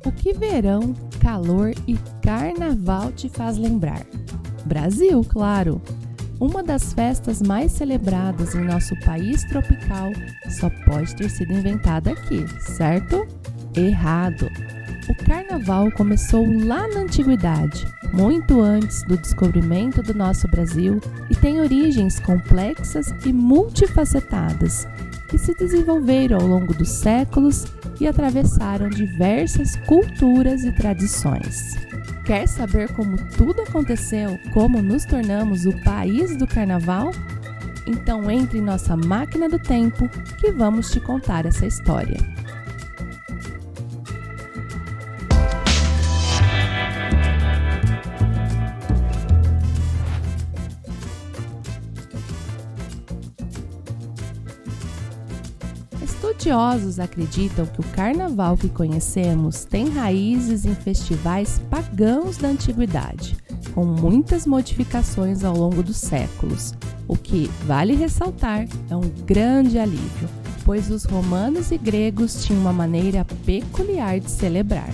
O que verão, calor e carnaval te faz lembrar? Brasil, claro! Uma das festas mais celebradas em nosso país tropical só pode ter sido inventada aqui, certo? Errado! O carnaval começou lá na antiguidade, muito antes do descobrimento do nosso Brasil, e tem origens complexas e multifacetadas que se desenvolveram ao longo dos séculos e atravessaram diversas culturas e tradições. Quer saber como tudo aconteceu, como nos tornamos o país do carnaval? Então entre em nossa máquina do tempo que vamos te contar essa história. Estudiosos acreditam que o carnaval que conhecemos tem raízes em festivais pagãos da antiguidade, com muitas modificações ao longo dos séculos. O que, vale ressaltar, é um grande alívio, pois os romanos e gregos tinham uma maneira peculiar de celebrar.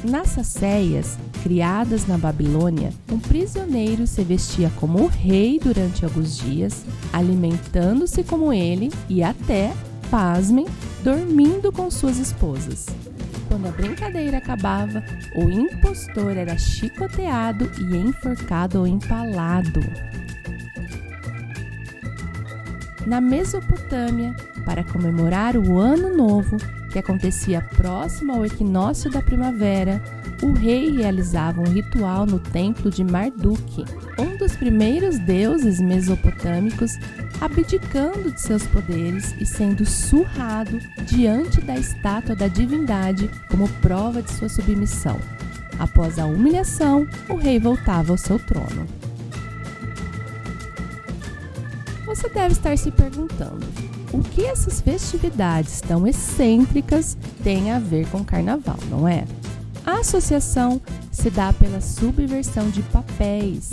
Nas sacéias, criadas na Babilônia, um prisioneiro se vestia como o rei durante alguns dias, alimentando-se como ele e até, pasmem, dormindo com suas esposas. Quando a brincadeira acabava, o impostor era chicoteado e enforcado ou empalado. Na Mesopotâmia, para comemorar o Ano Novo, que acontecia próximo ao equinócio da primavera, o rei realizava um ritual no templo de Marduk, um dos primeiros deuses mesopotâmicos, abdicando de seus poderes e sendo surrado diante da estátua da divindade como prova de sua submissão. Após a humilhação, o rei voltava ao seu trono. Você deve estar se perguntando, o que essas festividades tão excêntricas têm a ver com carnaval, não é? A associação se dá pela subversão de papéis,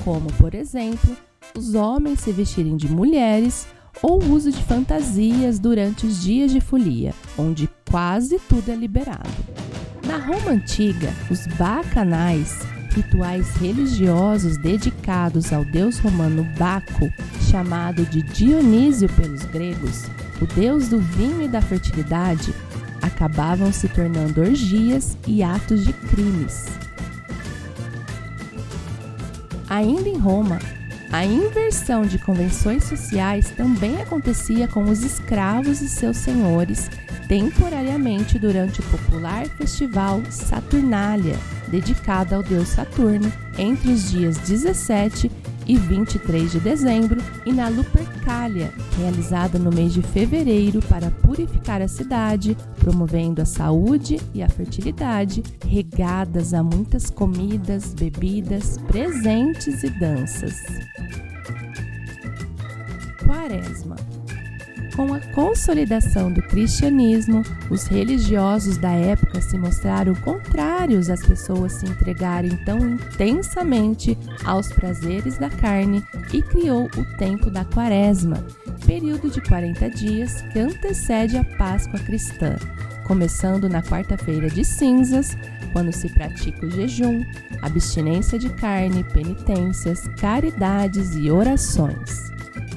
como, por exemplo, os homens se vestirem de mulheres ou o uso de fantasias durante os dias de folia, onde quase tudo é liberado. Na Roma Antiga, os bacanais, rituais religiosos dedicados ao deus romano Baco, chamado de Dionísio pelos gregos, o deus do vinho e da fertilidade, acabavam se tornando orgias e atos de crimes. Ainda em Roma, a inversão de convenções sociais também acontecia com os escravos e seus senhores, temporariamente durante o popular festival Saturnália, dedicado ao deus Saturno, entre os dias 17 e 23 de dezembro, e na Lupercalia, realizada no mês de fevereiro para purificar a cidade, promovendo a saúde e a fertilidade, regadas a muitas comidas, bebidas, presentes e danças. Quaresma. Com a consolidação do cristianismo, os religiosos da época se mostraram contrários às pessoas se entregarem tão intensamente aos prazeres da carne e criou o tempo da Quaresma, período de 40 dias que antecede a Páscoa cristã, começando na quarta-feira de cinzas, quando se pratica o jejum, abstinência de carne, penitências, caridades e orações.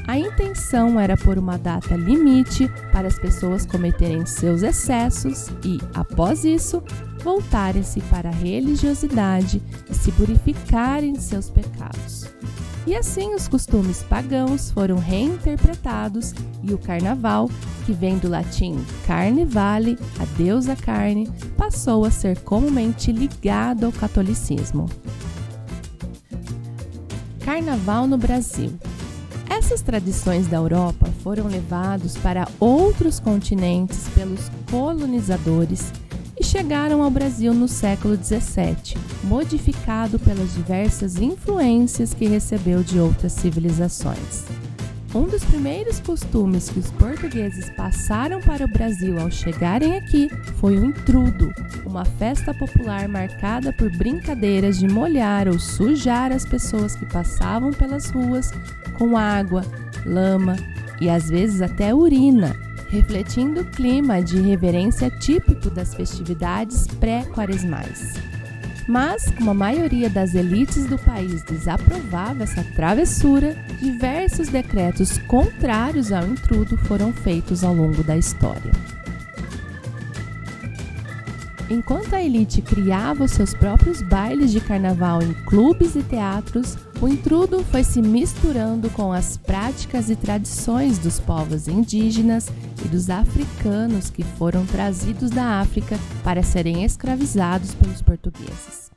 A intenção era pôr uma data limite para as pessoas cometerem seus excessos e, após isso, voltarem-se para a religiosidade e se purificarem de seus pecados. E assim os costumes pagãos foram reinterpretados e o carnaval, que vem do latim carnevale, a deusa carne, passou a ser comumente ligado ao catolicismo. Carnaval no Brasil. Essas tradições da Europa foram levadas para outros continentes pelos colonizadores e chegaram ao Brasil no século XVII, modificado pelas diversas influências que recebeu de outras civilizações. Um dos primeiros costumes que os portugueses passaram para o Brasil ao chegarem aqui foi o intrudo, uma festa popular marcada por brincadeiras de molhar ou sujar as pessoas que passavam pelas ruas com água, lama e às vezes até urina, refletindo o clima de reverência típico das festividades pré-quaresmais. Mas, como a maioria das elites do país desaprovava essa travessura, diversos decretos contrários ao intrudo foram feitos ao longo da história. Enquanto a elite criava os seus próprios bailes de carnaval em clubes e teatros, o intrudo foi se misturando com as práticas e tradições dos povos indígenas e dos africanos que foram trazidos da África para serem escravizados pelos portugueses.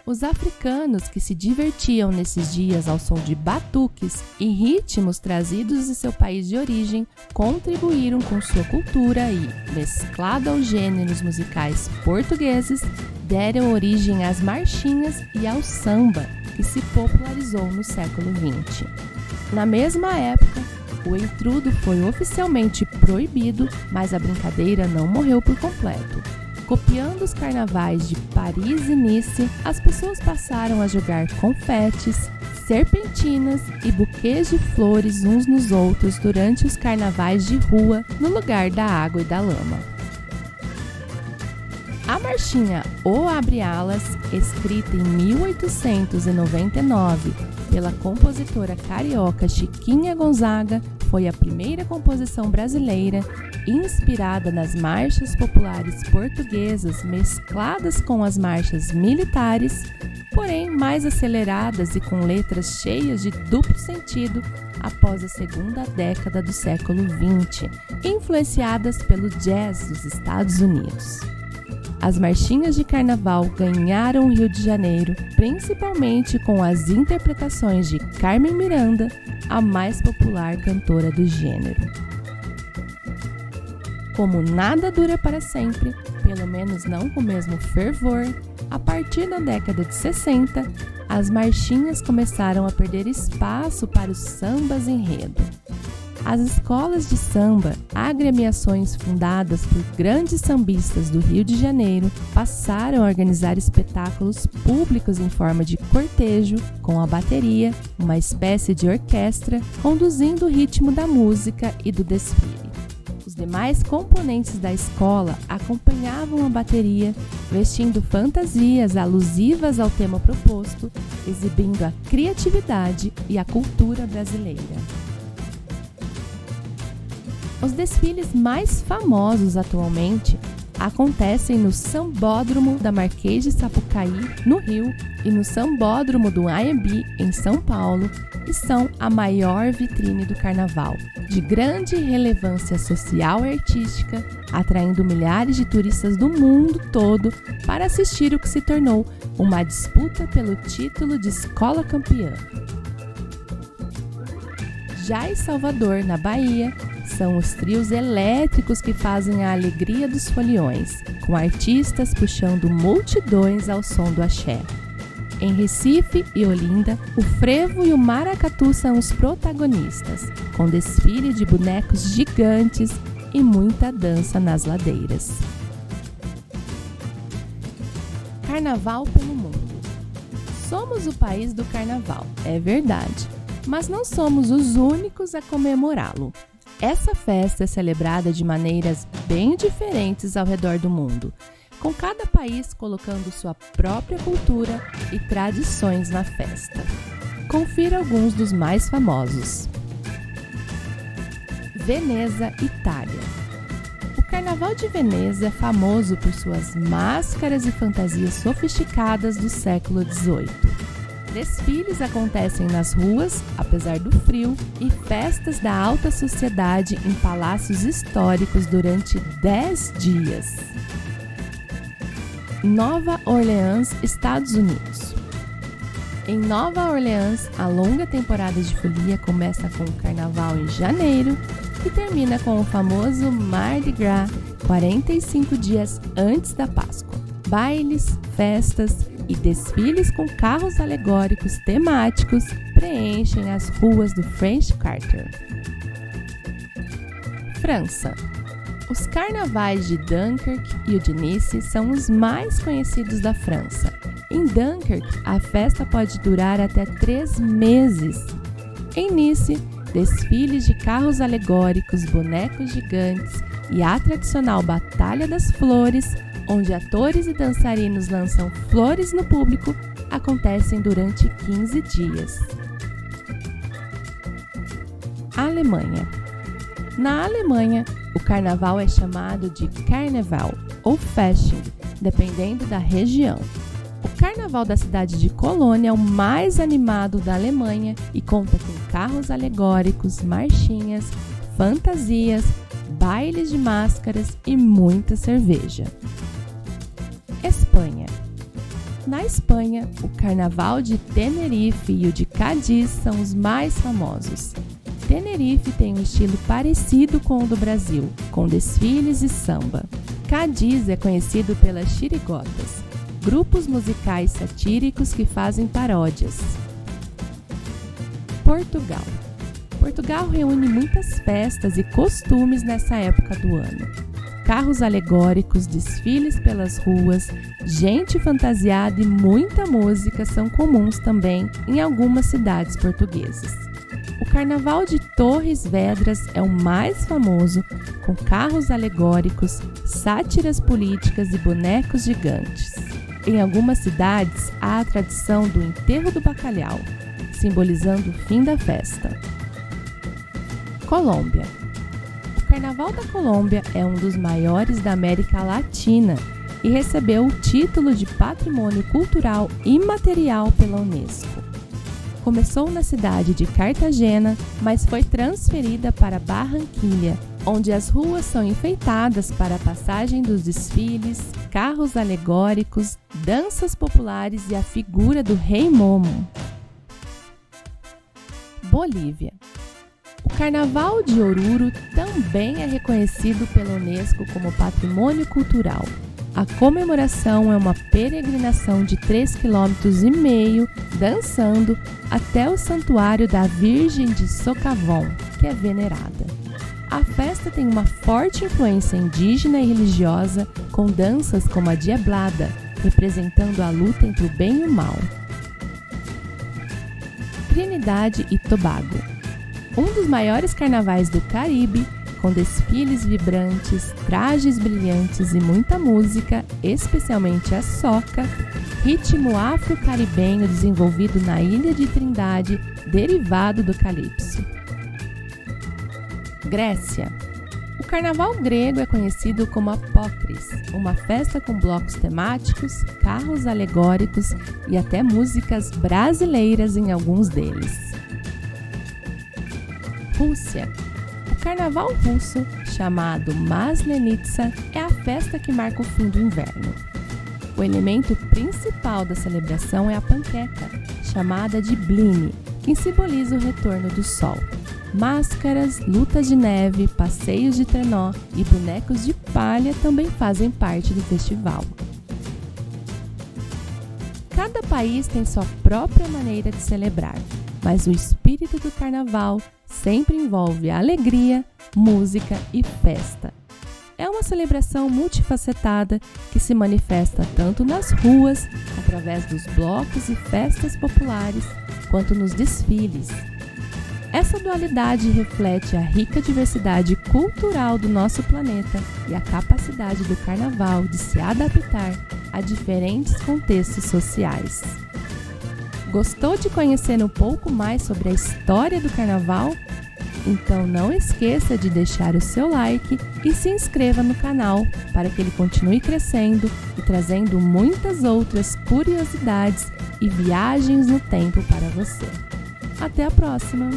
Os africanos que se divertiam nesses dias ao som de batuques e ritmos trazidos de seu país de origem contribuíram com sua cultura e, mesclado aos gêneros musicais portugueses, deram origem às marchinhas e ao samba, que se popularizou no século XX. Na mesma época, o intrudo foi oficialmente proibido, mas a brincadeira não morreu por completo. Copiando os carnavais de Paris e Nice, as pessoas passaram a jogar confetes, serpentinas e buquês de flores uns nos outros durante os carnavais de rua, no lugar da água e da lama. A marchinha O Abre Alas, escrita em 1899 pela compositora carioca Chiquinha Gonzaga, foi a primeira composição brasileira inspirada nas marchas populares portuguesas mescladas com as marchas militares, porém mais aceleradas e com letras cheias de duplo sentido após a segunda década do século XX, influenciadas pelo jazz dos Estados Unidos. As marchinhas de carnaval ganharam o Rio de Janeiro, principalmente com as interpretações de Carmen Miranda, a mais popular cantora do gênero. Como nada dura para sempre, pelo menos não com o mesmo fervor, a partir da década de 60, as marchinhas começaram a perder espaço para os sambas enredo. As escolas de samba, agremiações fundadas por grandes sambistas do Rio de Janeiro, passaram a organizar espetáculos públicos em forma de cortejo, com a bateria, uma espécie de orquestra, conduzindo o ritmo da música e do desfile. Os demais componentes da escola acompanhavam a bateria, vestindo fantasias alusivas ao tema proposto, exibindo a criatividade e a cultura brasileira. Os desfiles mais famosos atualmente acontecem no Sambódromo da Marquês de Sapucaí, no Rio, e no Sambódromo do AMB, em São Paulo, e são a maior vitrine do carnaval, de grande relevância social e artística, atraindo milhares de turistas do mundo todo para assistir o que se tornou uma disputa pelo título de escola campeã. Já em Salvador, na Bahia, são os trios elétricos que fazem a alegria dos foliões, com artistas puxando multidões ao som do axé. Em Recife e Olinda, o frevo e o maracatu são os protagonistas, com desfile de bonecos gigantes e muita dança nas ladeiras. Carnaval pelo mundo. Somos o país do carnaval, é verdade, mas não somos os únicos a comemorá-lo. Essa festa é celebrada de maneiras bem diferentes ao redor do mundo, com cada país colocando sua própria cultura e tradições na festa. Confira alguns dos mais famosos. Veneza, Itália. O Carnaval de Veneza é famoso por suas máscaras e fantasias sofisticadas do século XVIII. Desfiles acontecem nas ruas, apesar do frio, e festas da alta sociedade em palácios históricos durante 10 dias. Nova Orleans, Estados Unidos. Em Nova Orleans, a longa temporada de folia começa com o carnaval em janeiro e termina com o famoso Mardi Gras, 45 dias antes da Páscoa. Bailes, festas e desfiles com carros alegóricos temáticos preenchem as ruas do French Quarter. França. Os carnavais de Dunkerque e o de Nice são os mais conhecidos da França. Em Dunkerque, a festa pode durar até 3 meses. Em Nice, desfiles de carros alegóricos, bonecos gigantes e a tradicional Batalha das Flores, onde atores e dançarinos lançam flores no público, acontecem durante 15 dias. Alemanha. Na Alemanha, o carnaval é chamado de Karneval ou Fasching, dependendo da região. O carnaval da cidade de Colônia é o mais animado da Alemanha e conta com carros alegóricos, marchinhas, fantasias, bailes de máscaras e muita cerveja. Espanha. Na Espanha, o carnaval de Tenerife e o de Cádiz são os mais famosos. Tenerife tem um estilo parecido com o do Brasil, com desfiles e samba. Cádiz é conhecido pelas chirigotas, grupos musicais satíricos que fazem paródias. Portugal. Portugal reúne muitas festas e costumes nessa época do ano. Carros alegóricos, desfiles pelas ruas, gente fantasiada e muita música são comuns também em algumas cidades portuguesas. O Carnaval de Torres Vedras é o mais famoso, com carros alegóricos, sátiras políticas e bonecos gigantes. Em algumas cidades, há a tradição do enterro do bacalhau, simbolizando o fim da festa. Colômbia. O Carnaval da Colômbia é um dos maiores da América Latina e recebeu o título de Patrimônio Cultural Imaterial pela Unesco. Começou na cidade de Cartagena, mas foi transferida para Barranquilha, onde as ruas são enfeitadas para a passagem dos desfiles, carros alegóricos, danças populares e a figura do Rei Momo. Bolívia. O Carnaval de Oruro também é reconhecido pela Unesco como Patrimônio Cultural. A comemoração é uma peregrinação de 3,5 km dançando até o Santuário da Virgem de Socavón, que é venerada. A festa tem uma forte influência indígena e religiosa, com danças como a Diablada, representando a luta entre o bem e o mal. Trinidade e Tobago. Um dos maiores carnavais do Caribe, com desfiles vibrantes, trajes brilhantes e muita música, especialmente a soca, ritmo afro-caribenho desenvolvido na ilha de Trindade, derivado do calipso. Grécia. O carnaval grego é conhecido como Apócris, uma festa com blocos temáticos, carros alegóricos e até músicas brasileiras em alguns deles. Rússia. O carnaval russo, chamado Maslenitsa, é a festa que marca o fim do inverno. O elemento principal da celebração é a panqueca, chamada de blini, que simboliza o retorno do sol. Máscaras, lutas de neve, passeios de trenó e bonecos de palha também fazem parte do festival. Cada país tem sua própria maneira de celebrar, mas o espírito do carnaval sempre envolve alegria, música e festa. É uma celebração multifacetada que se manifesta tanto nas ruas, através dos blocos e festas populares, quanto nos desfiles. Essa dualidade reflete a rica diversidade cultural do nosso planeta e a capacidade do carnaval de se adaptar a diferentes contextos sociais. Gostou de conhecer um pouco mais sobre a história do carnaval? Então não esqueça de deixar o seu like e se inscreva no canal para que ele continue crescendo e trazendo muitas outras curiosidades e viagens no tempo para você. Até a próxima!